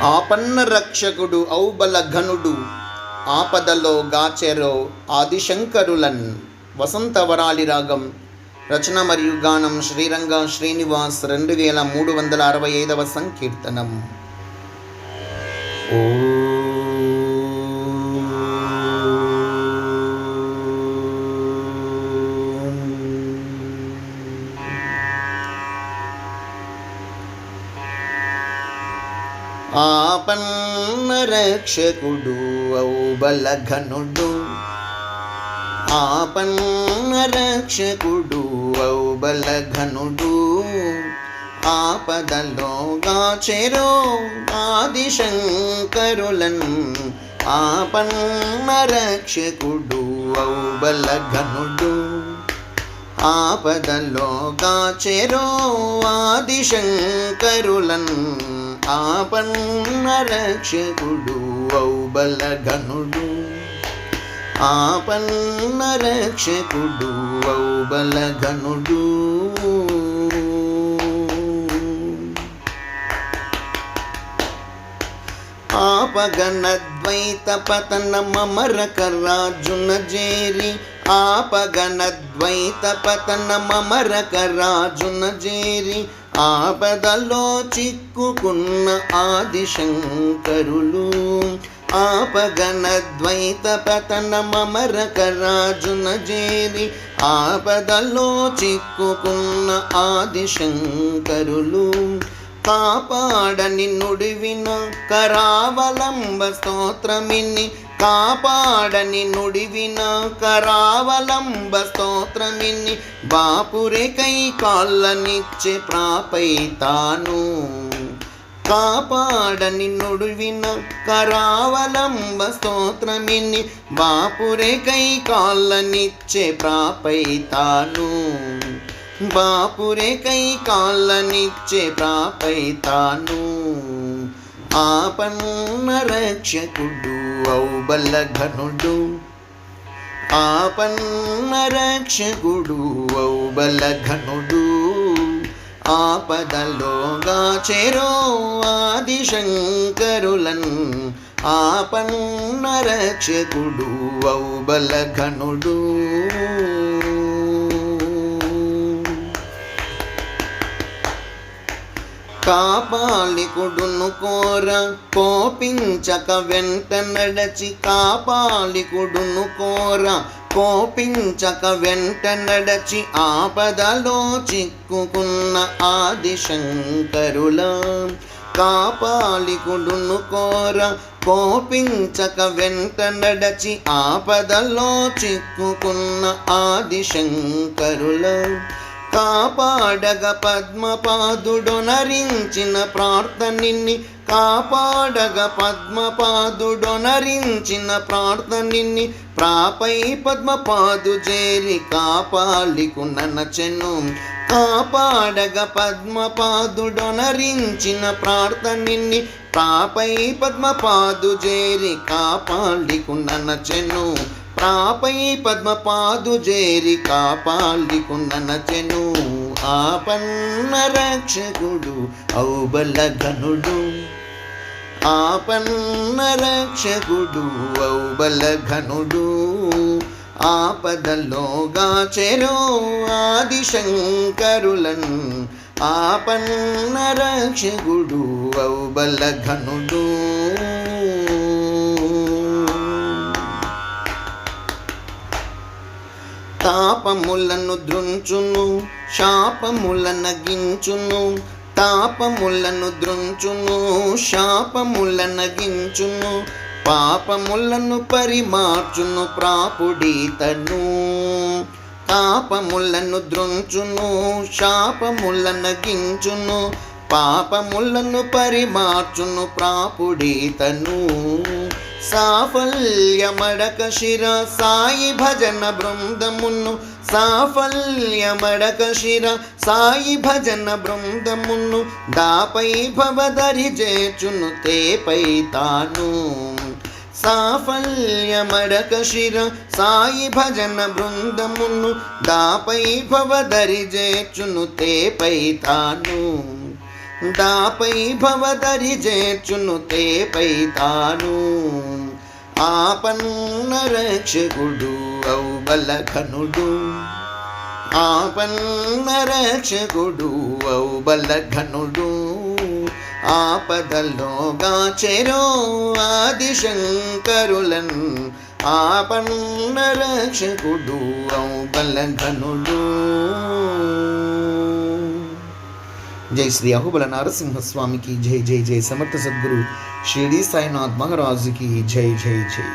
ఆపన్న రక్షకుడు ఔబలఘనుడు ఆపదలో గాచెరో ఆదిశంకరులన్. వసంతవరాలి రాగం. రచన మరియు గానం శ్రీరంగ శ్రీనివాస్. 2365వ సంకీర్తనం. ఓ ఆపన్న రక్షకుడు ఔబలఘనుడు, ఆపన్న రక్షకుడు ఔబలఘనుడు, ఆపదలో గాచెరో ఆదిశంకరులన్. ఆపన్న రక్షకుడు ఔబలఘనుడు, ఆపదలో గాచెరో ఆదిశంకరులన్. ఆపన్న రక్షకుడు ఔబలఘనుడు, ఆపన్న రక్షకుడు ఔబలఘనుడు. ఆపగనద్వైత పతన మమరకరాజున జేరి, ఆపగనద్వైత పతన మమరకరాజున జేరి, ఆపదలో చిక్కుకున్న ఆదిశంకరులు. ఆపగనద్వైత పతన మమరకరాజున జేరి, ఆపదలో చిక్కుకున్న ఆదిశంకరులు. కాపాడని నుడివిన కరావలంబ స్తోత్రమిని, కాపాడని నుడివిన కరావలంబ స్తోత్రమిని, బాపురేకై కాళ్ళనిచ్చే ప్రాపై తాను. కాపాడని నుడివిన కరావలంబ స్తోత్రమిని, బాపురేకై కాళ్ళనిచ్చే ప్రాపై తాను. బాపురేకై కాళ్ళనిచ్చే ప్రాపై తాను. ఆపన్న రక్షకుడు ఔబలఘనుడు, ఆపన్న రక్షకుడు ఔబలఘనుడు, ఆపదలో గాచెరో ఆదిశంకరులన్. ఆపన్న రక్షకుడు ఔబలఘనుడు. కాపాలికుడును కోర కోపించక వెంట నడచి, కాపాలికుడును కోర కోపించక వెంట నడచి, ఆపదలో చిక్కుకున్న ఆదిశంకరుల. కాపాలికుడును కోర కోపించక వెంట నడచి, ఆపదలో చిక్కుకున్న ఆదిశంకరుల. కాపాడగ పద్మపాదుడొనరించిన ప్రార్థనిని, కాపాడగ పద్మపాదుడొనరించిన ప్రార్థనిని, ప్రాపై పద్మపాదు జేరి కాపాలికు ననచెను. కాపాడగ పద్మపాదుడొనరించిన ప్రార్థనిని, ప్రాపై పద్మపాదు జేరి కాపాలికు ననచెను. ప్రాపై పద్మపాదు జేరి కాపాలికు ననచెను. ఆపన్న రక్షకుడు ఔబలఘనుడు, ఆపన్న రక్షకుడు ఔబలఘనుడు, ఆపదలో గాచెరో ఆదిశంకరులన్. ఆపన్న రక్షకుడు ఔబలఘనుడు. తాపములను ద్రుంచును శాపములనగించును, తాపములను ద్రుంచును శాపములనగించును, పాపములను పరిమార్చును ప్రాపుడీతను. తాపములను ద్రుంచును శాపములనగించును, పాపములను పరిమార్చును ప్రాపుడీతను. సాఫల్యమడక శిర సాయి భజన బృందమును, సాఫల్యమడక శిర సాయి భజన బృందమును, దాపై భవదరి చేచును తేపై తాను. సాఫల్యమడక శిర సాయి భజన బృందమును, దాపై భవదరి చేచును తేపై తాను. దాపై భవదరి చేర్చును తేపై తాను ఆపన్న రక్షకుడు ఔబలఘనుడు ఆపన్న రక్షకుడు ఔబలఘనుడు ఆపదలోగా చెరో ఆదిశంకరులన్ ఆపన్న రక్షకుడు ఔబలఘనుడు. జై శ్రీ అహోబల నరసింహస్వామికి జై. జై జై సమర్థ సద్గురు షిరిడి సాయినాథ్ మహారాజుకి జై. జై జై.